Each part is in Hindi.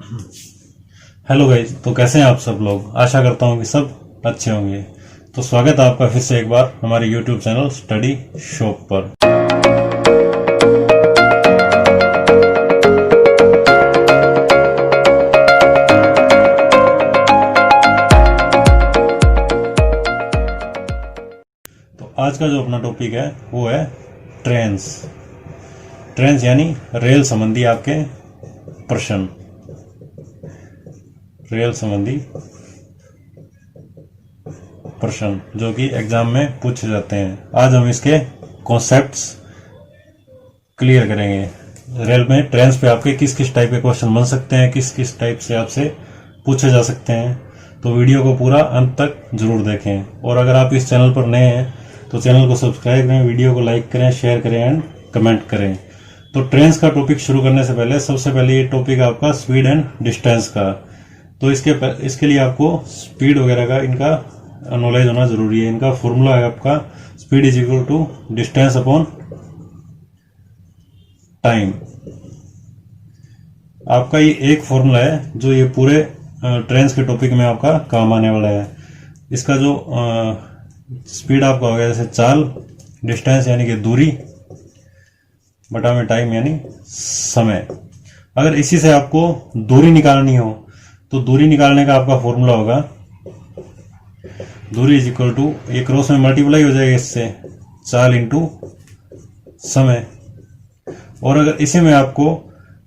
हेलो गाइज, तो कैसे हैं आप सब लोग। आशा करता हूँ कि सब अच्छे होंगे। तो स्वागत है आपका फिर से एक बार हमारे यूट्यूब चैनल स्टडी शॉप पर। तो आज का जो अपना टॉपिक है वो है ट्रेन्स। ट्रेन्स यानी रेल संबंधी आपके प्रश्न, रेल संबंधी प्रश्न जो कि एग्जाम में पूछे जाते हैं। आज हम इसके कॉन्सेप्ट्स क्लियर करेंगे। रेल में ट्रेन्स पे आपके किस किस टाइप के क्वेश्चन बन सकते हैं, किस किस टाइप से आपसे पूछे जा सकते हैं। तो वीडियो को पूरा अंत तक जरूर देखें। और अगर आप इस चैनल पर नए हैं तो चैनल को सब्सक्राइब करें, वीडियो को लाइक करें, शेयर करें एंड कमेंट करें। तो ट्रेन्स का टॉपिक शुरू करने से पहले सबसे पहले ये टॉपिक आपका स्पीड एंड डिस्टेंस का। तो इसके लिए आपको स्पीड वगैरह का इनका नॉलेज होना जरूरी है। इनका फॉर्मूला है आपका speed is equal to distance upon time. आपका ये एक फॉर्मूला है जो ये पूरे ट्रेन्स के टॉपिक में आपका काम आने वाला है। इसका जो स्पीड आपका हो गया जैसे चाल, डिस्टेंस यानी कि दूरी, बटा में टाइम यानी समय। अगर इसी से आपको दूरी निकालनी हो तो दूरी निकालने का आपका फॉर्मूला होगा दूरी इज इक्वल टू, ये क्रॉस में मल्टीप्लाई हो जाएगा इससे, चाल इंटू समय। और अगर इसी में आपको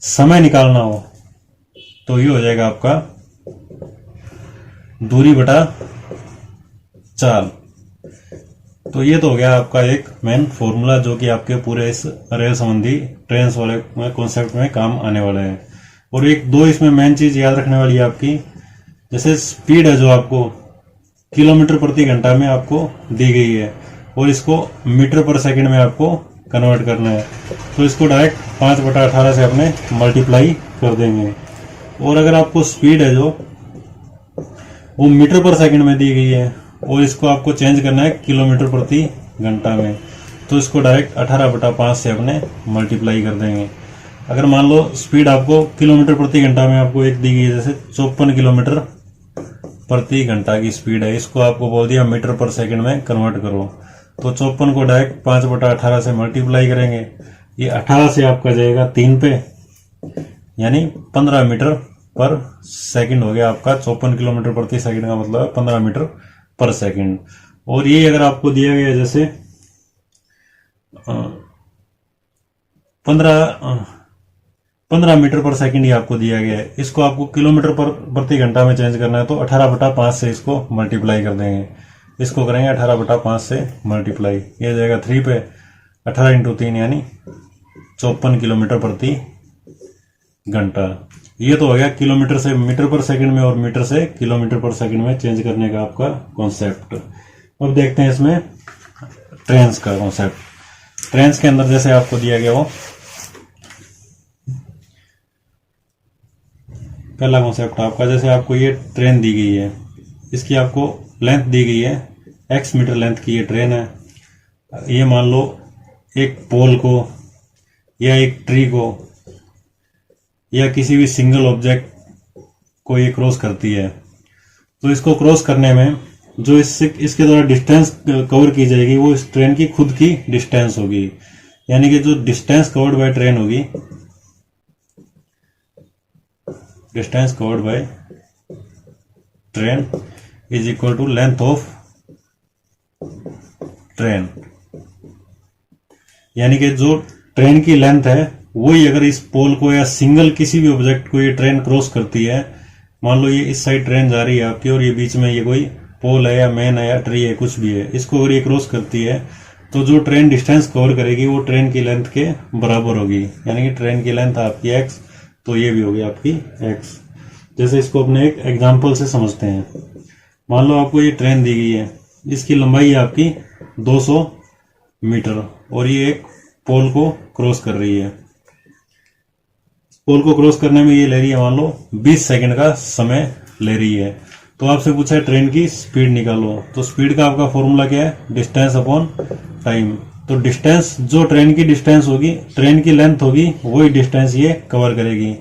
समय निकालना हो तो ये हो जाएगा आपका दूरी बटा चाल। तो ये तो हो गया आपका एक मेन फॉर्मूला जो कि आपके पूरे इस रेल संबंधी ट्रेन्स वाले कॉन्सेप्ट में काम आने वाला है। और एक दो इसमें मेन चीज याद रखने वाली है आपकी, जैसे स्पीड है जो आपको किलोमीटर प्रति घंटा में आपको दी गई है और इसको मीटर पर सेकंड में आपको कन्वर्ट करना है। तो इसको डायरेक्ट 5/18 से अपने मल्टीप्लाई कर देंगे। और अगर आपको स्पीड है जो वो मीटर पर सेकंड में दी गई है और इसको आपको चेंज करना है किलोमीटर प्रति घंटा में, तो इसको डायरेक्ट 18/5 से अपने मल्टीप्लाई कर देंगे। अगर मान लो स्पीड आपको किलोमीटर प्रति घंटा में आपको एक दी गई है, जैसे 54 किलोमीटर प्रति घंटा की स्पीड है, इसको आपको बोल दिया मीटर पर सेकंड में कन्वर्ट करो, तो 54 को डायरेक्ट 5/18 से मल्टीप्लाई करेंगे। ये 18 से आपका जाएगा 3 पे, यानी 15 मीटर पर सेकंड हो गया आपका। 54 किलोमीटर प्रति सेकंड का मतलब है 15 मीटर पर सेकंड। और ये अगर आपको दिया गया जैसे 15 मीटर पर सेकंड ही आपको दिया गया है, इसको आपको किलोमीटर पर प्रति घंटा में चेंज करना है, तो 18/5 से इसको मल्टीप्लाई कर देंगे। इसको करेंगे 18/5 से मल्टीप्लाई, ये जाएगा 3 पे, 18 इंटू 3 यानी 54 किलोमीटर प्रति घंटा। ये तो हो गया किलोमीटर से मीटर पर सेकंड में और मीटर से किलोमीटर पर सेकंड में चेंज करने का आपका कॉन्सेप्ट। अब देखते हैं इसमें ट्रेन्स का कॉन्सेप्ट। ट्रेन्स के अंदर जैसे आपको दिया गया वो पहला कॉन्सेप्ट आपका, जैसे आपको ये ट्रेन दी गई है, इसकी आपको लेंथ दी गई है, x मीटर लेंथ की ये ट्रेन है। ये मान लो एक पोल को या एक ट्री को या किसी भी सिंगल ऑब्जेक्ट को ये क्रॉस करती है। तो इसको क्रॉस करने में जो इसके द्वारा डिस्टेंस कवर की जाएगी वो इस ट्रेन की खुद की डिस्टेंस होगी। यानी कि जो डिस्टेंस कवर्ड बाय ट्रेन होगी, distance covered by train is equal to length of train. यानी कि जो ट्रेन की लेंथ है वही अगर इस पोल को या सिंगल किसी भी ऑब्जेक्ट को ये ट्रेन क्रॉस करती है, मान लो ये इस साइड ट्रेन जा रही है आपकी और ये बीच में ये कोई पोल है या मैन है या ट्री है, कुछ भी है, इसको अगर ये क्रॉस करती है तो जो ट्रेन डिस्टेंस कवर करेगी वो ट्रेन की लेंथ के बराबर होगी। यानी कि ट्रेन की लेंथ आपकी x, तो ये भी होगी आपकी x। जैसे इसको अपने एक एग्जाम्पल से समझते हैं। मान लो आपको ये ट्रेन दी गई है, इसकी लंबाई है आपकी 200 मीटर और ये एक पोल को क्रॉस कर रही है। पोल को क्रॉस करने में ये ले रही है मान लो 20 सेकंड का समय ले रही है। तो आपसे पूछा है ट्रेन की स्पीड निकालो, तो स्पीड का आपका फॉर्मूला क्या है, डिस्टेंस अपॉन टाइम। तो डिस्टेंस जो ट्रेन की डिस्टेंस होगी, ट्रेन की लेंथ होगी, वही डिस्टेंस ये कवर करेगी।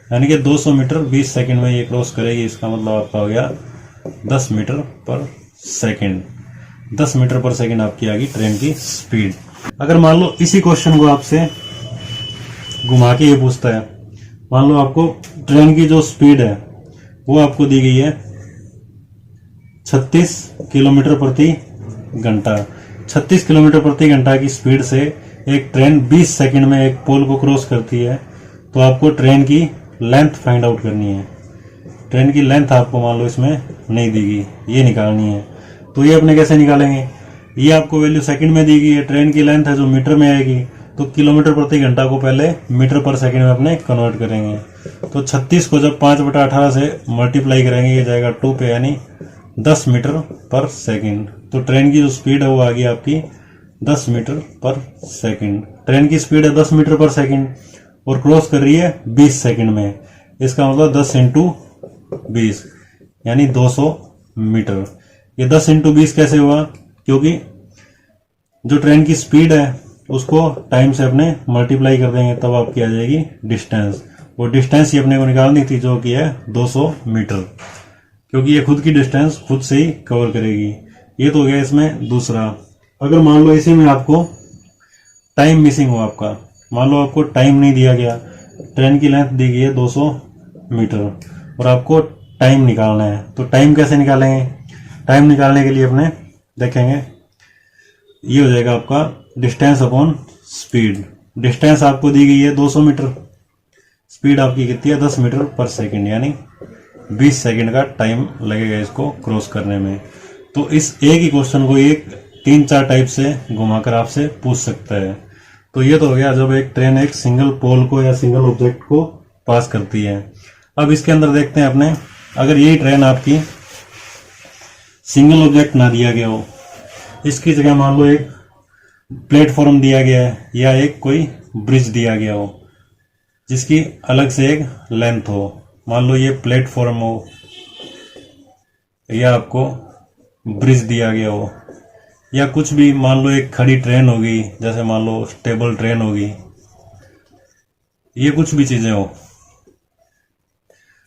यानी कि 200 मीटर 20 सेकंड में ये क्रॉस करेगी। इसका मतलब आपका हो गया 10 मीटर पर सेकंड। 10 मीटर पर सेकंड आपकी आ गई ट्रेन की स्पीड। अगर मान लो इसी क्वेश्चन को आपसे घुमा के ये पूछता है, मान लो आपको ट्रेन की जो स्पीड है वो आपको दी गई है 36 किलोमीटर प्रति घंटा। 36 किलोमीटर प्रति घंटा की स्पीड से एक ट्रेन 20 सेकंड में एक पोल को क्रॉस करती है, तो आपको ट्रेन की लेंथ फाइंड आउट करनी है। ट्रेन की लेंथ आपको मान लो इसमें नहीं दी गई, ये निकालनी है। तो ये अपने कैसे निकालेंगे, ये आपको वैल्यू सेकंड में दी गई है, ट्रेन की लेंथ है जो मीटर में आएगी, तो किलोमीटर प्रति घंटा को पहले मीटर पर सेकंड में अपने कन्वर्ट करेंगे। तो 36 को जब 5/18 से मल्टीप्लाई करेंगे ये जाएगा 2 पे, यानी 10 मीटर पर सेकंड। तो ट्रेन की जो स्पीड है वो आ गई आपकी 10 मीटर पर सेकंड। ट्रेन की स्पीड है 10 मीटर पर सेकंड और क्रॉस कर रही है 20 सेकंड में। इसका मतलब 10 × 20 यानी 200 मीटर। ये 10 × 20 कैसे हुआ, क्योंकि जो ट्रेन की स्पीड है उसको टाइम से अपने मल्टीप्लाई कर देंगे, तब आपकी आ जाएगी डिस्टेंस। वो डिस्टेंस ही अपने को निकालनी थी जो कि है 200 मीटर, क्योंकि ये खुद की डिस्टेंस खुद से ही कवर करेगी। ये तो हो गया इसमें दूसरा। अगर मान लो इसी में आपको टाइम मिसिंग हो, आपका मान लो आपको टाइम नहीं दिया गया, ट्रेन की लेंथ दी गई है 200 मीटर और आपको टाइम निकालना है, तो टाइम कैसे निकालेंगे। टाइम निकालने के लिए अपने देखेंगे, ये हो जाएगा आपका डिस्टेंस अपॉन स्पीड। डिस्टेंस आपको दी गई है 200 मीटर, स्पीड आपकी कितनी है 10 मीटर पर सेकंड, यानी 20 सेकंड का टाइम लगेगा इसको क्रॉस करने में। तो इस एक ही क्वेश्चन को एक 3-4 टाइप से घुमाकर आपसे पूछ सकता है। तो ये तो हो गया जब एक ट्रेन एक सिंगल पोल को या सिंगल ऑब्जेक्ट को पास करती है। अब इसके अंदर देखते हैं अपने, अगर यही ट्रेन आपकी सिंगल ऑब्जेक्ट ना दिया गया हो, इसकी जगह मान लो एक प्लेटफॉर्म दिया गया है या एक कोई ब्रिज दिया गया हो जिसकी अलग से एक लेंथ हो, मान लो ये प्लेटफॉर्म हो या आपको ब्रिज दिया गया हो या कुछ भी, मान लो एक खड़ी ट्रेन होगी, जैसे मान लो स्टेबल ट्रेन होगी, ये कुछ भी चीजें हो,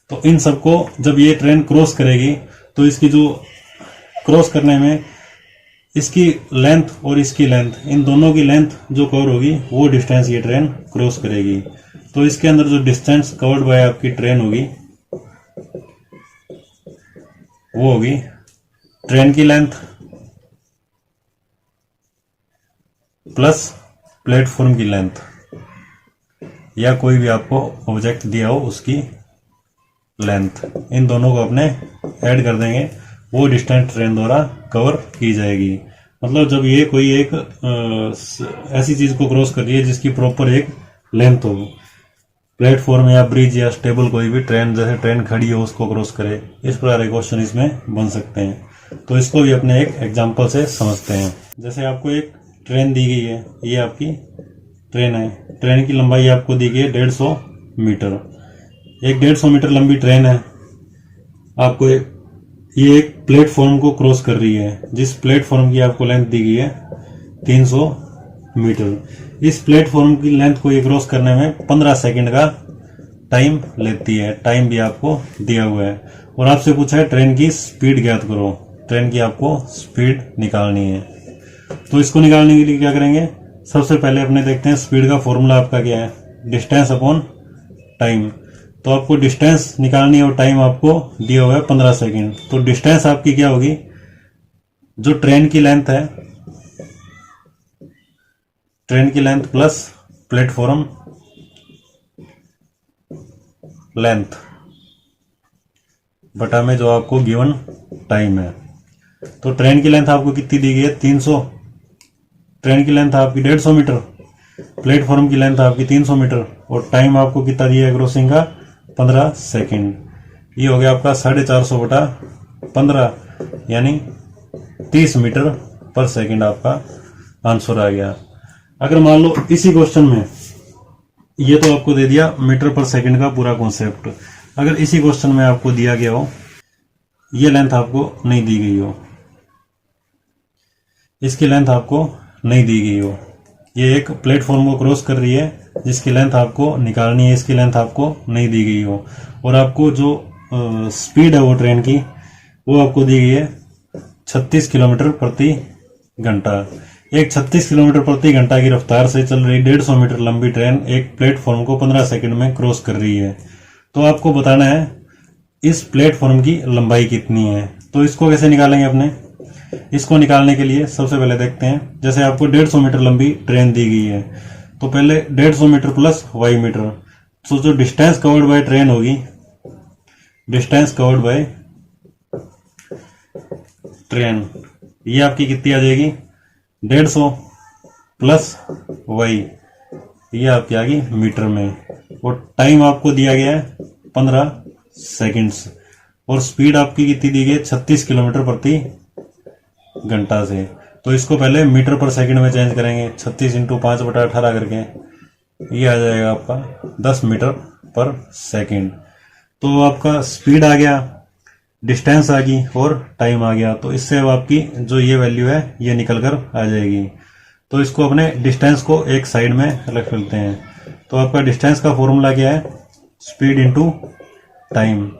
तो इन सबको जब ये ट्रेन क्रॉस करेगी तो इसकी जो क्रॉस करने में इसकी लेंथ और इसकी लेंथ, इन दोनों की लेंथ जो कवर होगी वो डिस्टेंस ये ट्रेन क्रॉस करेगी। तो इसके अंदर जो डिस्टेंस कवर्ड बाय आपकी ट्रेन होगी वो होगी ट्रेन की लेंथ प्लस प्लेटफॉर्म की लेंथ, या कोई भी आपको ऑब्जेक्ट दिया हो उसकी लेंथ, इन दोनों को अपने ऐड कर देंगे, वो डिस्टेंस ट्रेन द्वारा कवर की जाएगी। मतलब जब ये कोई एक ऐसी चीज को क्रॉस कर रही है जिसकी प्रॉपर एक लेंथ हो, प्लेटफॉर्म या ब्रिज या स्टेबल कोई भी ट्रेन, जैसे ट्रेन खड़ी हो उसको क्रॉस करे, इस प्रकार के क्वेश्चन इसमें बन सकते हैं। तो इसको भी अपने एक एग्जांपल से समझते हैं। जैसे आपको एक ट्रेन दी गई है, ये आपकी ट्रेन है, ट्रेन की लंबाई आपको दी गई है 150 मीटर। एक 150 मीटर लंबी ट्रेन है, आपको ये एक प्लेटफॉर्म को क्रॉस कर रही है, जिस प्लेटफॉर्म की आपको लेंथ दी गई है 300 मीटर। इस प्लेटफॉर्म की लेंथ को ये क्रॉस करने में 15 सेकंड का टाइम लेती है। टाइम भी आपको दिया हुआ है और आपसे पूछा है ट्रेन की स्पीड ज्ञात करो, ट्रेन की आपको स्पीड निकालनी है। तो इसको निकालने के लिए क्या करेंगे, सबसे पहले अपने देखते हैं स्पीड का फॉर्मूला आपका क्या है, डिस्टेंस अपॉन टाइम। तो आपको डिस्टेंस निकालनी है और टाइम आपको दिया हुआ है 15 सेकंड। तो डिस्टेंस आपकी क्या होगी, जो ट्रेन की लेंथ है, ट्रेन की लेंथ प्लस प्लेटफॉर्म लेंथ बटा में जो आपको गिवन टाइम है। तो ट्रेन की लेंथ आपको कितनी दी गई है 300, ट्रेन की लेंथ आपकी 150 मीटर, प्लेटफॉर्म की लेंथ आपकी 300 मीटर और टाइम आपको कितना दिया है क्रॉसिंग का 15 सेकंड। ये हो गया आपका 450 बटा 15 यानी 30 मीटर पर सेकंड आपका आंसर आ गया। अगर मान लो इसी क्वेश्चन में, ये तो आपको दे दिया मीटर पर सेकंड का पूरा कॉन्सेप्ट, अगर इसी क्वेश्चन में आपको दिया गया हो ये लेंथ आपको नहीं दी गई हो, इसकी लेंथ आपको नहीं दी गई हो, ये एक प्लेटफॉर्म को क्रॉस कर रही है जिसकी लेंथ आपको निकालनी है, इसकी लेंथ आपको नहीं दी गई हो, और आपको जो स्पीड है वो ट्रेन की वो आपको दी गई है 36 किलोमीटर प्रति घंटा। एक 36 किलोमीटर प्रति घंटा की रफ्तार से चल रही 150 मीटर लंबी ट्रेन एक प्लेटफॉर्म को 15 सेकंड में क्रॉस कर रही है। तो आपको बताना है इस प्लेटफॉर्म की लंबाई कितनी है। तो इसको कैसे निकालेंगे अपने? इसको निकालने के लिए सबसे पहले देखते हैं, जैसे आपको 150 मीटर लंबी ट्रेन दी गई है, तो पहले 150 मीटर प्लस वाई मीटर, तो जो डिस्टेंस कवर्ड बाय ट्रेन होगी, डिस्टेंस कवर्ड बाय ट्रेन, ये आपकी कितनी आ जाएगी? 150 प्लस वाई, ये आपकी आ गई मीटर में, और टाइम आपको दिया गया है 15 सेकंड्स, और स्पीड आपकी कितनी दी गई है? 36 किलोमीटर प्रति घंटा से। तो इसको पहले मीटर पर सेकंड में चेंज करेंगे, 36 इंटू 5/18 करके ये आ जाएगा आपका 10 मीटर पर सेकंड। तो आपका स्पीड आ गया, डिस्टेंस आ गई और टाइम आ गया। तो इससे अब आपकी जो ये वैल्यू है ये निकल कर आ जाएगी। तो इसको अपने डिस्टेंस को एक साइड में रख लेते हैं। तो आपका डिस्टेंस का फॉर्मूला क्या है? Speed into time.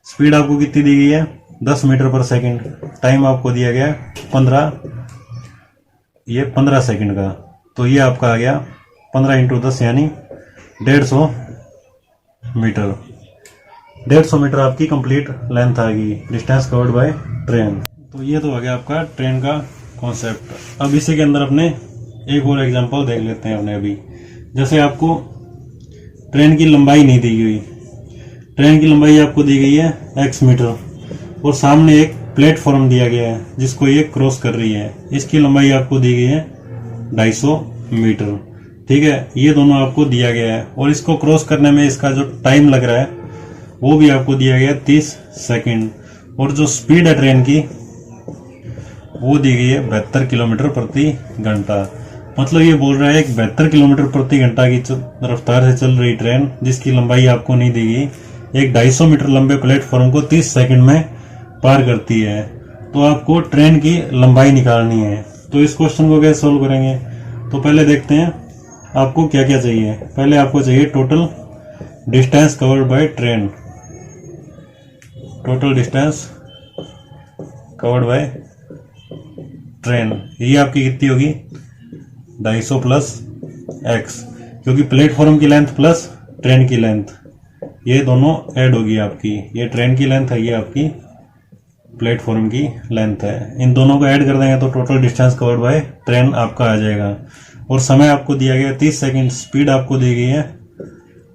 स्पीड आपको कितनी दी गई है? 10 मीटर पर सेकंड। टाइम आपको दिया गया 15 सेकंड का। तो ये आपका आ गया 15 इंटू 10 यानी 150 मीटर। 150 मीटर आपकी कंप्लीट लेंथ आ गई, डिस्टेंस कवर्ड बाय ट्रेन। तो ये तो आ गया आपका ट्रेन का कॉन्सेप्ट। अब इसी के अंदर अपने एक और एग्जांपल देख लेते हैं अपने अभी। जैसे आपको ट्रेन की लंबाई नहीं दी गई, ट्रेन की लंबाई आपको दी गई है x मीटर, और सामने एक प्लेटफॉर्म दिया गया है जिसको ये क्रॉस कर रही है, इसकी लंबाई आपको दी गई है 250 मीटर। ठीक है, ये दोनों आपको दिया गया है, और इसको क्रॉस करने में इसका जो टाइम लग रहा है वो भी आपको दिया गया है 30 सेकंड, और जो स्पीड है ट्रेन की वो दी गई है 72 किलोमीटर प्रति घंटा। मतलब ये बोल रहा है एक 72 किलोमीटर प्रति घंटा की रफ्तार से चल रही ट्रेन जिसकी लंबाई आपको नहीं दी गई, एक 250 मीटर लंबे प्लेटफॉर्म को 30 सेकंड में पार करती है। तो आपको ट्रेन की लंबाई निकालनी है। तो इस क्वेश्चन को कैसे सोल्व करेंगे? तो पहले देखते हैं आपको क्या क्या चाहिए। पहले आपको चाहिए total distance covered by train, total distance covered by train, ये आपकी कितनी होगी? 250 प्लस x, क्योंकि प्लेटफॉर्म की लेंथ प्लस ट्रेन की लेंथ ये दोनों ऐड होगी आपकी। ये ट्रेन की लेंथ है, ये आपकी प्लेटफॉर्म की लेंथ है। इन दोनों को ऐड कर देंगे तो total distance covered by train आपका आ जाएगा। और समय आपको दिया गया 30 सेकंड, स्पीड आपको दी गई है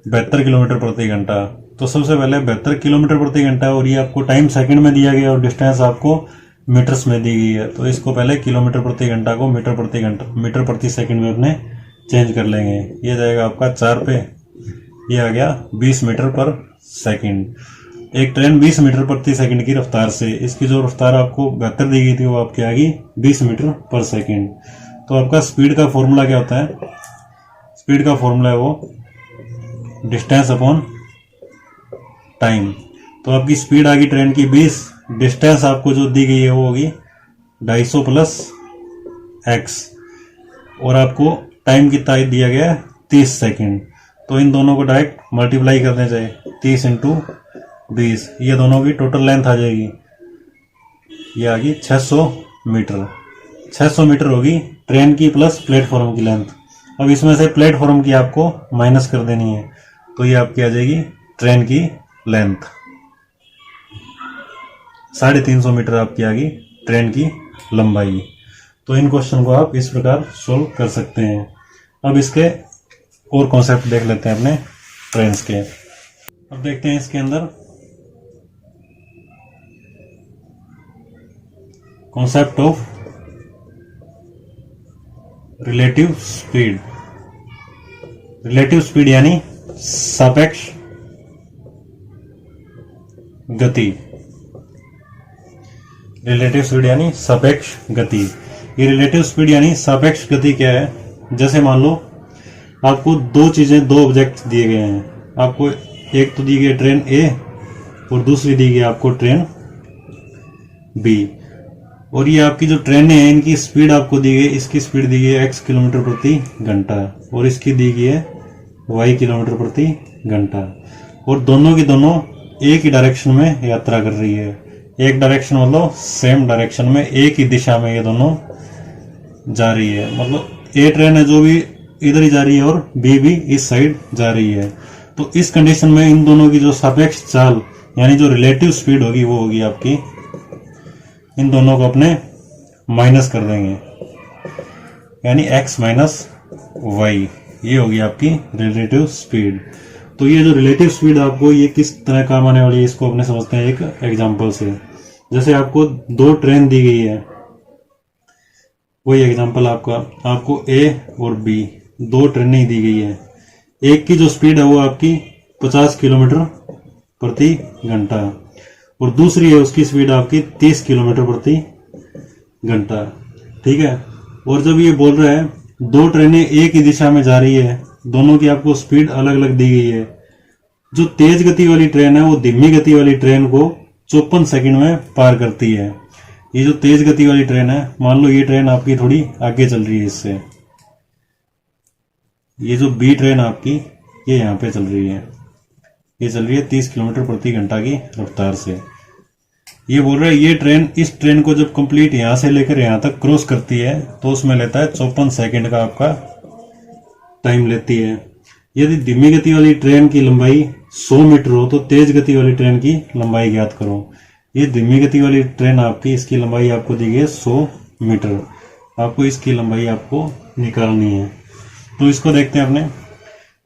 72 किलोमीटर प्रति घंटा। तो सबसे पहले 72 किलोमीटर प्रति घंटा, और ये आपको टाइम सेकंड में दिया गया और डिस्टेंस आपको मीटर्स में दी गई है। तो इसको पहले किलोमीटर प्रति घंटा को मीटर प्रति सेकंड में अपने चेंज कर लेंगे। ये जाएगा आपका 4 पे, ये आ गया 20 मीटर पर सेकंड। एक ट्रेन 20 मीटर प्रति सेकंड की रफ्तार से, इसकी जो रफ्तार आपको 72 दी गई थी वो आपकी आ गई 20 मीटर पर सेकंड। तो आपका स्पीड का फॉर्मूला क्या होता है? स्पीड का फॉर्मूला है वो डिस्टेंस अपॉन टाइम। तो आपकी स्पीड आ गई ट्रेन की 20, डिस्टेंस आपको जो दी गई है वो होगी 250 प्लस x, और आपको टाइम कितना दिया गया है 30 सेकंड। तो इन दोनों को डायरेक्ट मल्टीप्लाई करने चाहिए, 30 इंटू 20, ये दोनों की टोटल लेंथ आ जाएगी, ये आ गई 600 मीटर। 600 मीटर होगी ट्रेन की प्लस प्लेटफॉर्म की लेंथ। अब इसमें से प्लेटफॉर्म की आपको माइनस कर देनी है, तो ये आपकी आ जाएगी ट्रेन की लेंथ। 350 मीटर आपकी आ गई ट्रेन की लंबाई। तो इन क्वेश्चन को आप इस प्रकार सोल्व कर सकते हैं। अब इसके और कॉन्सेप्ट देख लेते हैं अपने ट्रेन्स के। अब देखते हैं इसके अंदर concept of relative speed. Relative speed यानी सापेक्ष गति। रिलेटिव स्पीड यानी सापेक्ष गति। ये रिलेटिव स्पीड यानी सापेक्ष गति क्या है? जैसे मान लो आपको दो चीजें, दो ऑब्जेक्ट दिए गए हैं। आपको एक तो दी गई ट्रेन ए और दूसरी दी गई आपको ट्रेन बी, और ये आपकी जो ट्रेनें हैं इनकी स्पीड आपको दी गई, इसकी स्पीड दी गई है x किलोमीटर प्रति घंटा और इसकी दी गई है y किलोमीटर प्रति घंटा, और दोनों की दोनों एक ही डायरेक्शन में यात्रा कर रही है। एक डायरेक्शन मतलब सेम डायरेक्शन में, एक ही दिशा में ये दोनों जा रही है। मतलब ए ट्रेन है जो भी इधर ही जा रही है और बी भी इस साइड जा रही है। तो इस कंडीशन में इन दोनों की जो सापेक्ष चाल यानी जो रिलेटिव स्पीड होगी वो होगी आपकी, इन दोनों को अपने माइनस कर देंगे, यानी x माइनस वाई, ये होगी आपकी रिलेटिव स्पीड। तो ये जो रिलेटिव स्पीड आपको ये किस तरह काम आने वाली है इसको अपने समझते हैं एक एग्जांपल से। जैसे आपको दो ट्रेन दी गई है, वही एग्जांपल आपको A और B दो ट्रेनें दी गई है। एक की जो स्पीड है वो आपकी 50 किलोमीटर प्रति घंटा और दूसरी है उसकी स्पीड आपकी 30 किलोमीटर प्रति घंटा, ठीक है। और जब ये बोल रहा है दो ट्रेनें एक ही दिशा में जा रही है, दोनों की आपको स्पीड अलग अलग दी गई है। जो तेज गति वाली ट्रेन है वो धीमी गति वाली ट्रेन को 54 सेकंड में पार करती है। ये जो तेज गति वाली ट्रेन है, मान लो ये ट्रेन आपकी थोड़ी आगे चल रही है इससे, ये जो बी ट्रेन आपकी ये यहाँ पे चल रही है, ये चल रही है 30 किलोमीटर प्रति घंटा की रफ्तार से। ये बोल रहा है ये ट्रेन, इस ट्रेन को जब कंप्लीट यहां से लेकर यहां तक क्रॉस करती है तो उसमें लेता है 54 सेकंड का आपका टाइम लेती है। यदि धीमी गति वाली ट्रेन की लंबाई 100 मीटर हो तो तेज गति वाली ट्रेन की लंबाई ज्ञात करो। ये धीमी गति वाली ट्रेन आपकी, इसकी लंबाई आपको दी गई है 100 मीटर, आपको इसकी लंबाई आपको निकालनी है। तो इसको देखते हैं अपने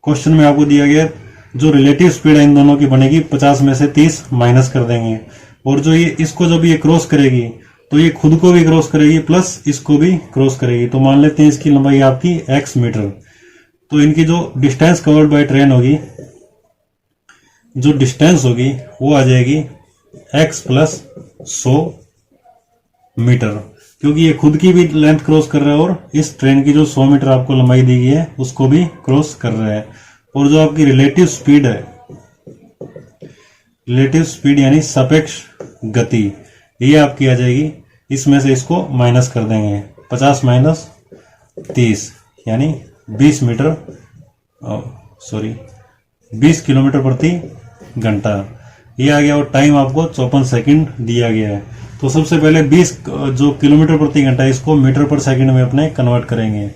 क्वेश्चन में आपको दिया गया जो रिलेटिव स्पीड है इन दोनों की बनेगी 50 में से 30 माइनस कर देंगे, और जो ये इसको जब ये क्रॉस करेगी तो ये खुद को भी क्रॉस करेगी प्लस इसको भी क्रॉस करेगी। तो मान लेते हैं इसकी लंबाई आपकी x मीटर, तो इनकी जो डिस्टेंस कवर्ड बाय ट्रेन होगी, जो डिस्टेंस होगी वो आ जाएगी x प्लस 100 मीटर, क्योंकि ये खुद की भी लेंथ क्रॉस कर रहा है और इस ट्रेन की जो 100 मीटर आपको लंबाई दी गई है उसको भी क्रॉस कर रहा है। और जो आपकी रिलेटिव स्पीड है, रिलेटिव स्पीड यानी सापेक्ष गति, ये आपकी आ जाएगी, इसमें से इसको माइनस कर देंगे, 50 माइनस 30 यानी 20 मीटर, सॉरी 20 किलोमीटर प्रति घंटा ये आ गया। और टाइम आपको 54 सेकंड दिया गया है। तो सबसे पहले 20 जो किलोमीटर प्रति घंटा इसको मीटर पर सेकंड में अपने कन्वर्ट करेंगे।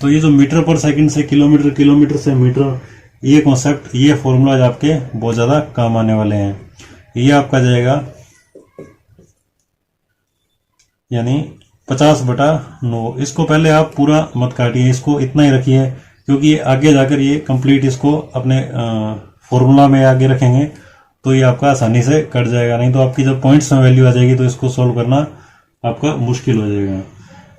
तो ये जो मीटर पर सेकंड से किलोमीटर, किलोमीटर से मीटर, ये कॉन्सेप्ट, ये फॉर्मूलाज आपके बहुत ज्यादा काम आने वाले हैं। ये आपका जाएगा यानी 50/9। इसको पहले आप पूरा मत काटिए, इसको इतना ही रखिए, क्योंकि ये आगे जाकर ये कंप्लीट इसको अपने फॉर्मूला में आगे रखेंगे तो ये आपका आसानी से कट जाएगा। नहीं तो आपकी जब पॉइंट्स में वैल्यू आ जाएगी तो इसको सोल्व करना आपका मुश्किल हो जाएगा।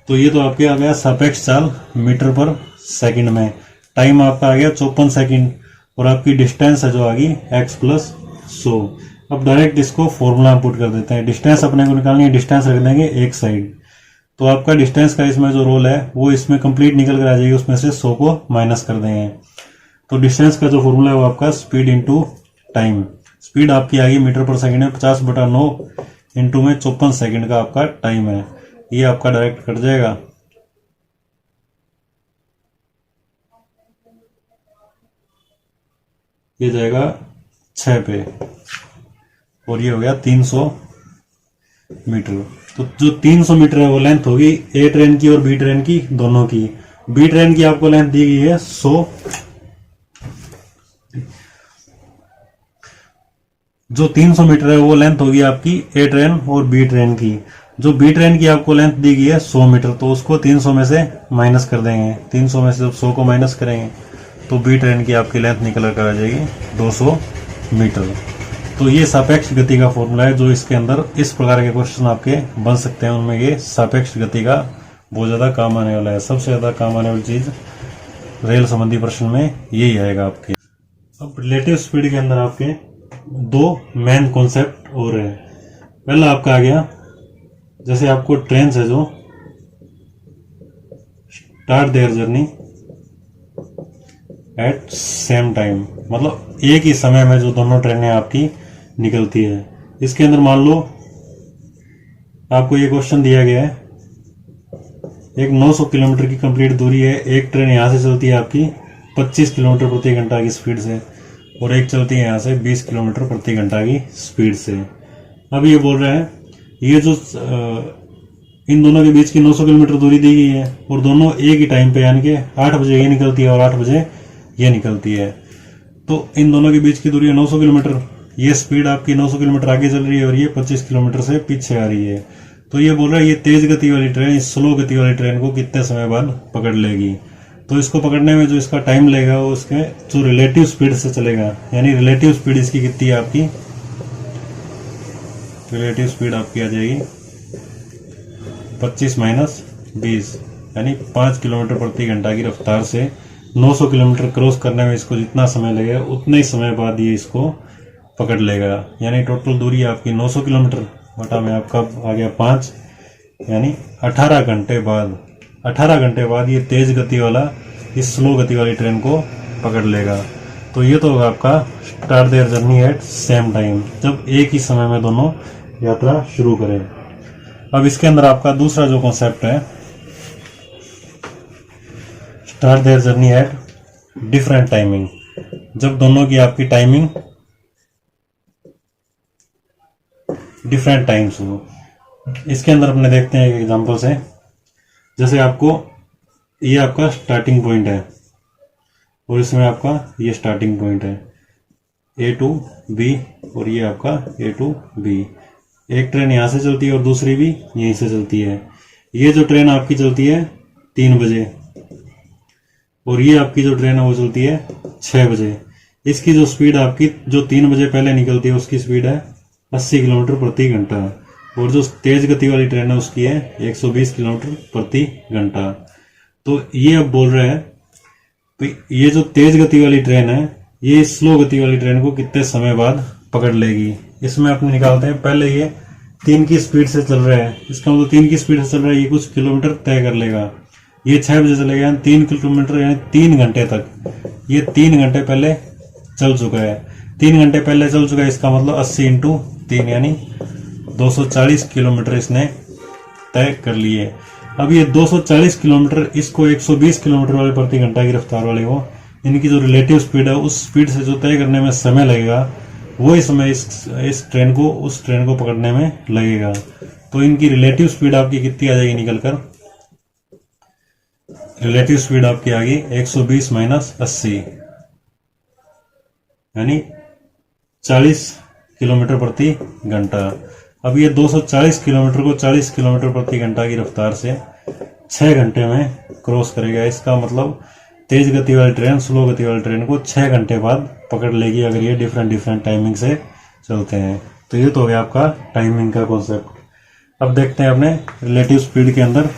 तो ये तो आपके आ गया सापेक्ष चाल मीटर पर सेकंड में, टाइम आपका आ गया 54 सेकंड और आपकी डिस्टेंस है जो आ गई x प्लस 100। अब डायरेक्ट इसको फॉर्मूला पुट कर देते हैं। डिस्टेंस अपने को निकालनी है, डिस्टेंस रख देंगे एक साइड, तो आपका डिस्टेंस का इसमें जो रोल है वो इसमें कंप्लीट निकल कर आ जाएगी, उसमें से 100 को माइनस कर देंगे। तो डिस्टेंस का जो फॉर्मूला है वो आपका स्पीड इंटू टाइम, स्पीड आपकी आ गई मीटर पर सेकंड में 50/9 इंटू में 54 सेकंड का आपका टाइम है, ये आपका डायरेक्ट कट जाएगा। ये जाएगा 6 पे और ये हो गया 300 मीटर। तो जो 300 मीटर है वो लेंथ होगी ए ट्रेन की और बी ट्रेन की, दोनों की। बी ट्रेन की आपको लेंथ दी गई है 100, जो 300 मीटर है वो लेंथ होगी आपकी ए ट्रेन और बी ट्रेन की। जो बी ट्रेन की आपको लेंथ दी गई है 100 मीटर, तो उसको 300 में से माइनस कर देंगे। 300 में से जब 100 को माइनस करेंगे तो बी ट्रेन की आपकी लेंथ निकल कर आ जाएगी 200 मीटर। तो ये सापेक्ष गति का फॉर्मूला है जो इसके अंदर इस प्रकार के क्वेश्चन आपके बन सकते हैं। उनमें ये सापेक्ष गति का बहुत ज्यादा काम आने वाला है। सबसे ज्यादा काम आने वाली चीज रेल संबंधी प्रश्न में यही आएगा आपके। अब रिलेटिव स्पीड के अंदर आपके दो मेन कॉन्सेप्ट और है। पहला आपका आ गया, जैसे आपको ट्रेन है जो start their journey at same time, मतलब एक ही समय में जो दोनों ट्रेनें आपकी निकलती है। इसके अंदर मान लो आपको ये क्वेश्चन दिया गया है, एक 900 किलोमीटर की कंप्लीट दूरी है, एक ट्रेन यहां से चलती है आपकी 25 किलोमीटर प्रति घंटा की स्पीड से, और एक चलती है यहाँ से 20 किलोमीटर प्रति घंटा की स्पीड से। अब ये बोल रहे हैं ये जो इन दोनों के बीच की 900 किलोमीटर दूरी दी गई है, और दोनों एक ही टाइम पे, यानी कि 8 बजे ये निकलती है और 8 बजे ये निकलती है। तो इन दोनों के बीच की दूरी है 900 किलोमीटर। ये स्पीड आपकी 900 किलोमीटर आगे चल रही है और ये 25 किलोमीटर से पीछे आ रही है। तो ये बोल रहा है ये तेज गति वाली ट्रेन इस स्लो गति वाली ट्रेन को कितने समय बाद पकड़ लेगी। तो इसको पकड़ने में जो इसका टाइम लगेगा वो उसके जो रिलेटिव स्पीड से चलेगा, यानी रिलेटिव स्पीड इसकी कितनी है आपकी, रिलेटिव स्पीड आपकी आ जाएगी 25 माइनस 20, यानी 5 किलोमीटर प्रति घंटा की रफ्तार से 900 किलोमीटर क्रॉस करने में इसको जितना समय लगेगा उतने ही समय बाद ये इसको पकड़ लेगा। यानी टोटल दूरी आपकी 900 किलोमीटर बटा में आपका आ गया 5, यानी 18 घंटे बाद, 18 घंटे बाद ये तेज गति वाला इस स्लो गति वाली ट्रेन को पकड़ लेगा। तो ये तो होगा आपका start their journey at same time, जब एक ही समय में दोनों यात्रा शुरू करें। अब इसके अंदर आपका दूसरा जो कॉन्सेप्ट है, start their journey at different timing, जब दोनों की आपकी टाइमिंग डिफरेंट टाइम्स हो। इसके अंदर अपने देखते हैं एक एग्जांपल से, जैसे आपको ये आपका स्टार्टिंग पॉइंट है और इसमें आपका ये स्टार्टिंग पॉइंट है A to B, और ये आपका A to B। एक ट्रेन यहाँ से चलती है और दूसरी भी यहीं से चलती है। ये जो ट्रेन आपकी चलती है 3 बजे और ये आपकी जो ट्रेन है वो चलती है 6 बजे। इसकी जो स्पीड आपकी जो 3 बजे पहले निकलती है उसकी स्पीड है 80 किलोमीटर प्रति घंटा, और जो तेज गति वाली ट्रेन है उसकी है 120 किलोमीटर प्रति घंटा। तो ये अब बोल रहे हैं तो ये जो तेज गति वाली ट्रेन है ये स्लो गति वाली ट्रेन को कितने समय बाद पकड़ लेगी। इसमें अपने निकालते हैं, पहले ये 3 की स्पीड से चल रहा है, इसका मतलब 3 की स्पीड से चल रहा है, ये कुछ किलोमीटर तय कर लेगा। ये 6 बजे चलेगा, 3 किलोमीटर यानी 3 घंटे तक, ये 3 घंटे पहले चल चुका है। 3 घंटे पहले चल चुका है, इसका मतलब 80 इंटू 3 यानी 240 किलोमीटर इसने तय कर लिए। अब ये 240 किलोमीटर इसको 120 किलोमीटर वाले प्रति घंटा की रफ्तार वाले को, इनकी जो रिलेटिव स्पीड है उस स्पीड से जो तय करने में समय लगेगा वही समय इस ट्रेन को उस ट्रेन को पकड़ने में लगेगा। तो इनकी रिलेटिव स्पीड आपकी कितनी आ जाएगी निकलकर, रिलेटिव स्पीड आपकी आ गई 120 माइनस 80, यानी 40 किलोमीटर प्रति घंटा। अब ये 240 किलोमीटर को 40 किलोमीटर प्रति घंटा की रफ्तार से 6 घंटे में क्रॉस करेगा। इसका मतलब तेज गति वाली ट्रेन स्लो गति वाली ट्रेन को 6 घंटे बाद पकड़ लेगी अगर ये डिफरेंट टाइमिंग से चलते हैं। तो ये तो हो गया आपका टाइमिंग का कॉन्सेप्ट। अब देखते हैं अपने रिलेटिव स्पीड के अंदर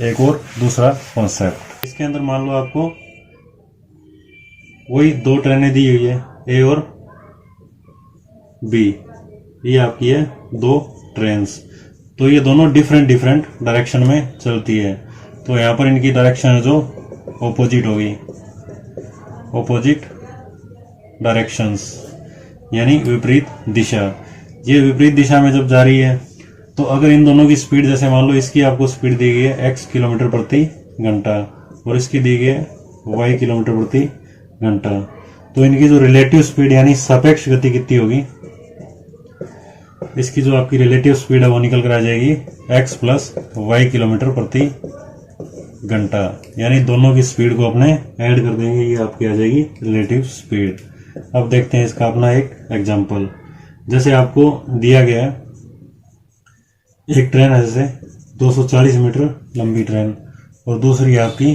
एक और दूसरा कॉन्सेप्ट। इसके अंदर मान लो आपको वही 2 ट्रेनें दी हुई है ए और बी, ये आपकी है 2 ट्रेन्स। तो ये दोनों डिफरेंट डायरेक्शन में चलती है। तो यहाँ पर इनकी डायरेक्शन जो ऑपोजिट होगी, ऑपोजिट डायरेक्शंस यानी विपरीत दिशा। ये विपरीत दिशा में जब जा रही है तो अगर इन दोनों की स्पीड, जैसे मान लो इसकी आपको स्पीड दी गई है x किलोमीटर प्रति घंटा और इसकी दी गई है y किलोमीटर प्रति घंटा, तो इनकी जो रिलेटिव स्पीड यानी सापेक्ष गति कितनी होगी, इसकी जो आपकी रिलेटिव स्पीड है वो निकल कर आ जाएगी x प्लस वाई किलोमीटर प्रति घंटा। यानी दोनों की स्पीड को अपने ऐड कर देंगे, ये आपकी आ जाएगी रिलेटिव स्पीड। अब देखते हैं इसका अपना एक एग्जांपल। जैसे आपको दिया गया है एक ट्रेन है जैसे 240 मीटर लंबी ट्रेन और दूसरी आपकी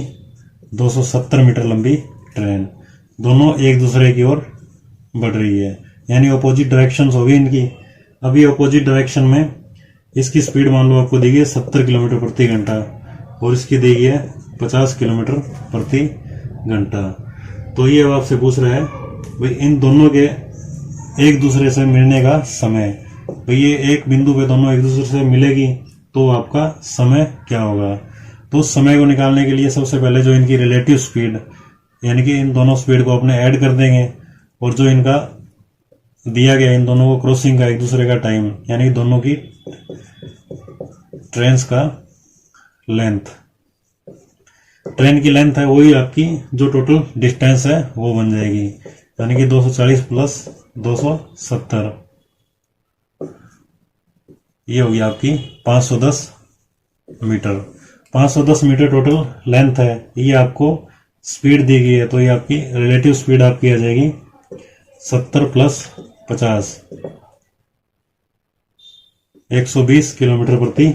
270 मीटर लंबी ट्रेन, दोनों एक दूसरे की ओर बढ़ रही है, यानी अपोजिट डायरेक्शंस होगी इनकी। अभी अपोजिट डायरेक्शन में इसकी स्पीड मान लो आपको दी गई है 70 किलोमीटर प्रति घंटा और इसकी दी गई है 50 किलोमीटर प्रति घंटा। तो ये अब आपसे पूछ रहा है भाई इन दोनों के एक दूसरे से मिलने का समय, भाई ये एक बिंदु पे दोनों एक दूसरे से मिलेगी तो आपका समय क्या होगा। तो उस समय को निकालने के लिए सबसे पहले जो इनकी रिलेटिव स्पीड यानी कि इन दोनों स्पीड को अपने ऐड कर देंगे और जो इनका दिया गया इन दोनों को क्रॉसिंग का एक दूसरे का टाइम यानी दोनों की ट्रेन्स का लेंथ, ट्रेन की लेंथ है वही आपकी जो टोटल डिस्टेंस है वो बन जाएगी, यानी कि 240 प्लस 270, ये होगी आपकी 510 मीटर। 510 मीटर टोटल लेंथ है, ये आपको स्पीड दी गई है, तो ये आपकी रिलेटिव स्पीड आपकी आ जाएगी 70 प्लस 50, 120 किलोमीटर प्रति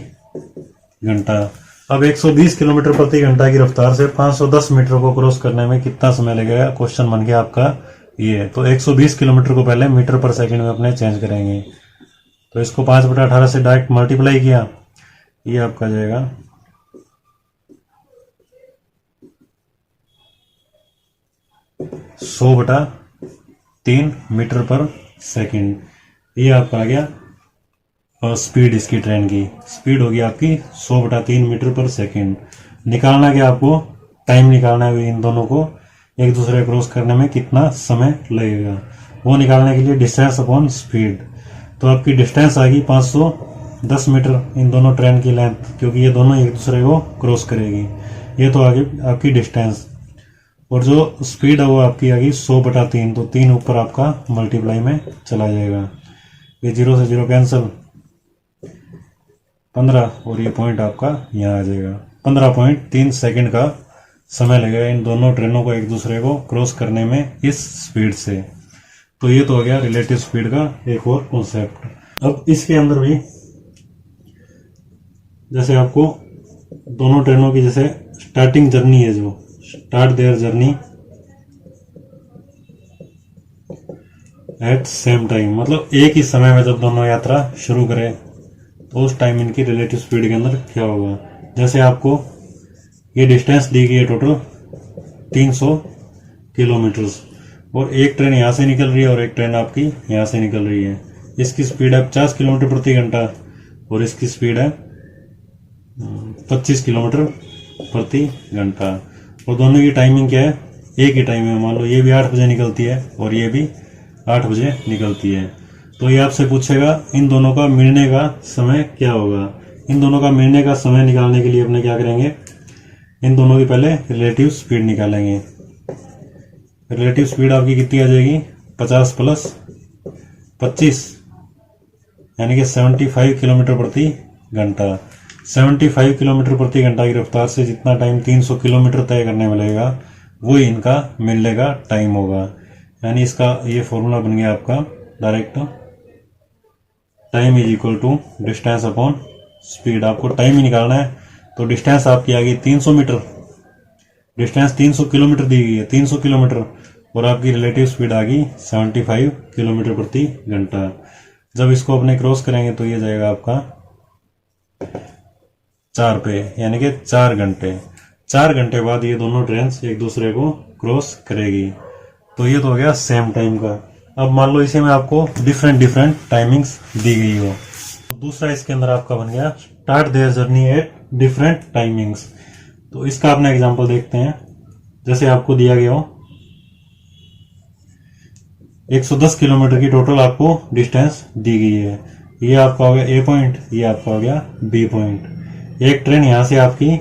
घंटा। अब 120 किलोमीटर प्रति घंटा की रफ्तार से 510 मीटर को क्रॉस करने में कितना समय लगेगा, क्वेश्चन बन गया आपका ये। तो 120 किलोमीटर को पहले मीटर पर सेकंड में अपने चेंज करेंगे, तो इसको 5/18 से डायरेक्ट मल्टीप्लाई किया, ये आपका जाएगा 100/3 मीटर पर सेकंड, ये आपका आ गया। और स्पीड इसकी ट्रेन की स्पीड होगी आपकी 100/3 मीटर पर सेकंड। निकालना क्या आपको, टाइम निकालना है इन दोनों को एक दूसरे क्रॉस करने में कितना समय लगेगा, वो निकालने के लिए डिस्टेंस अपॉन स्पीड। तो आपकी डिस्टेंस आएगी 510 मीटर इन दोनों ट्रेन की लेंथ, क्योंकि ये दोनों एक दूसरे को क्रॉस करेगी। ये तो आगे आपकी डिस्टेंस, और जो स्पीड है वो आपकी आएगी 100/3, तो 3 ऊपर आपका मल्टीप्लाई में चला जाएगा, ये 0 से 0 कैंसिल, 15, और ये पॉइंट आपका यहाँ आ जाएगा। 15.3 सेकंड का समय लगेगा इन दोनों ट्रेनों को एक दूसरे को क्रॉस करने में इस स्पीड से। तो ये तो हो गया रिलेटिव स्पीड का एक और कॉन्सेप्ट। अब इसके अंदर भी जैसे आपको दोनों ट्रेनों की जैसे स्टार्टिंग जर्नी है, जो start their journey at same time, मतलब एक ही समय में जब दोनों यात्रा शुरू करें तो उस टाइम इनकी रिलेटिव स्पीड के अंदर क्या होगा। जैसे आपको ये डिस्टेंस दी गई है टोटल 300 किलोमीटर, और एक ट्रेन यहाँ से निकल रही है और एक ट्रेन आपकी यहाँ से निकल रही है। इसकी स्पीड है 50 किलोमीटर प्रति घंटा और इसकी स्पीड है 25 किलोमीटर प्रति घंटा, और दोनों की टाइमिंग क्या है, एक ही टाइम है। मान लो ये भी 8 बजे निकलती है और ये भी 8 बजे निकलती है, तो ये आपसे पूछेगा इन दोनों का मिलने का समय क्या होगा। इन दोनों का मिलने का समय निकालने के लिए अपने क्या करेंगे, इन दोनों की पहले रिलेटिव स्पीड निकालेंगे। रिलेटिव स्पीड आपकी कितनी आ जाएगी, 50 प्लस 25, यानी कि 75 किलोमीटर प्रति घंटा। 75 किलोमीटर प्रति घंटा की रफ्तार से जितना टाइम 300 किलोमीटर तय करने में लगेगा वो इनका मिलने का टाइम होगा। यानी इसका ये फॉर्मूला बन गया आपका direct, time is equal to distance upon speed. आपको टाइम ही निकालना है, तो डिस्टेंस आपकी आ गई 300 मीटर, डिस्टेंस 300 किलोमीटर दी गई है, 300 किलोमीटर, और आपकी रिलेटिव स्पीड आ गई 75 किलोमीटर प्रति घंटा। जब इसको अपने क्रॉस करेंगे तो ये जाएगा आपका 4 पे, यानी कि 4 घंटे। 4 घंटे बाद ये दोनों ट्रेन एक दूसरे को क्रॉस करेगी। तो ये तो हो गया सेम टाइम का। अब मान लो इसी में आपको डिफरेंट टाइमिंग्स दी गई हो, दूसरा इसके अंदर आपका बन गया start their journey at different timings. तो इसका अपना एग्जांपल देखते हैं। जैसे आपको दिया गया हो 110 किलोमीटर की टोटल आपको डिस्टेंस दी गई है, ये आपका हो गया ए पॉइंट, ये आपका हो गया बी पॉइंट। एक ट्रेन यहां से आपकी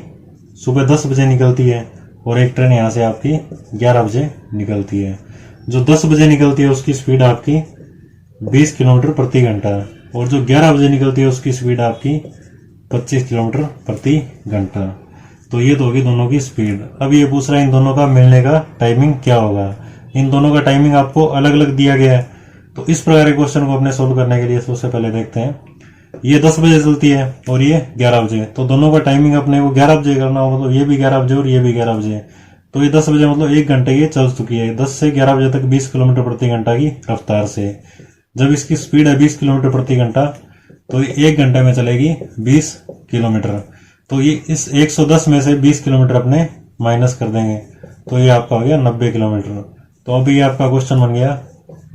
सुबह 10 बजे निकलती है और एक ट्रेन यहां से आपकी 11 बजे निकलती है। जो 10 बजे निकलती है उसकी स्पीड आपकी 20 किलोमीटर प्रति घंटा, और जो 11 बजे निकलती है उसकी स्पीड आपकी 25 किलोमीटर प्रति घंटा। तो ये तो होगी दोनों की स्पीड। अब ये पूछ रहा है इन दोनों का मिलने का टाइमिंग क्या होगा। इन दोनों का टाइमिंग आपको अलग अलग दिया गया है, तो इस प्रकार के क्वेश्चन को अपने सोल्व करने के लिए सबसे पहले देखते हैं। ये 10 बजे चलती है और ये 11 बजे, तो दोनों का टाइमिंग अपने को 11 बजे करना होगा, मतलब ये भी 11 बजे और ये भी 11 बजे। तो ये 10 बजे मतलब 1 घंटे ये चल चुकी है, 10 से 11 बजे तक 20 किलोमीटर प्रति घंटा की रफ्तार से। जब इसकी स्पीड है 20 किलोमीटर प्रति घंटा, तो ये 1 घंटे में चलेगी 20 किलोमीटर। तो ये इस 110 में से 20 किलोमीटर अपने माइनस कर देंगे, तो ये आपका हो गया 90 किलोमीटर। तो अभी ये आपका क्वेश्चन बन गया,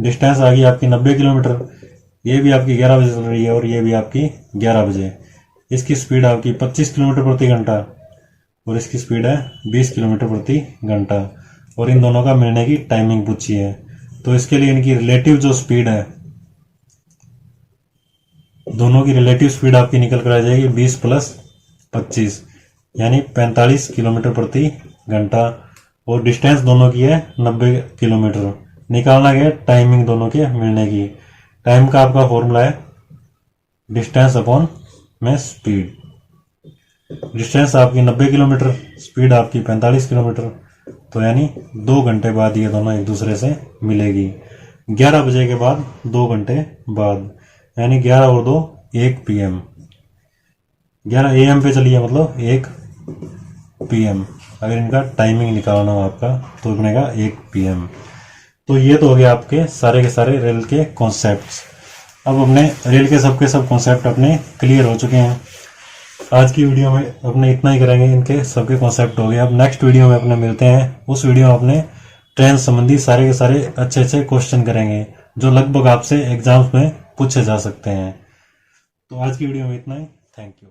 डिस्टेंस आ गई आपकी 90 किलोमीटर, ये भी आपकी 11 बजे चल रही है और ये भी आपकी 11 बजे। इसकी स्पीड आपकी 25 किलोमीटर प्रति घंटा और इसकी स्पीड है 20 किलोमीटर प्रति घंटा, और इन दोनों का मिलने की टाइमिंग पूछी है। तो इसके लिए इनकी रिलेटिव जो स्पीड है, दोनों की रिलेटिव स्पीड आपकी निकल कर आ जाएगी 20 प्लस 25, यानी 45 किलोमीटर प्रति घंटा, और डिस्टेंस दोनों की है 90 किलोमीटर। निकालना गया टाइमिंग दोनों के मिलने की। टाइम का आपका फॉर्मूला है डिस्टेंस अपॉन में स्पीड। डिस्टेंस आपकी 90 किलोमीटर, स्पीड आपकी 45 किलोमीटर, तो यानी 2 घंटे बाद ये दोनों एक दूसरे से मिलेगी। 11 बजे के बाद 2 घंटे बाद, यानी 11 और 2 1 PM। 11 AM पे चलिए, मतलब 1 PM। अगर इनका टाइमिंग निकालना हो आपका तो बनेगा 1 PM। तो ये तो हो गया आपके सारे के सारे रेल के कॉन्सेप्ट्स। अब अपने रेल के सब कॉन्सेप्ट अपने क्लियर हो चुके हैं। आज की वीडियो में अपने इतना ही करेंगे, इनके सबके कॉन्सेप्ट हो गए। अब नेक्स्ट वीडियो में अपने मिलते हैं। उस वीडियो में अपने ट्रेन संबंधी सारे के सारे अच्छे अच्छे क्वेश्चन करेंगे जो लगभग आपसे एग्जाम्स में पूछे जा सकते हैं। तो आज की वीडियो में इतना ही। Thank you.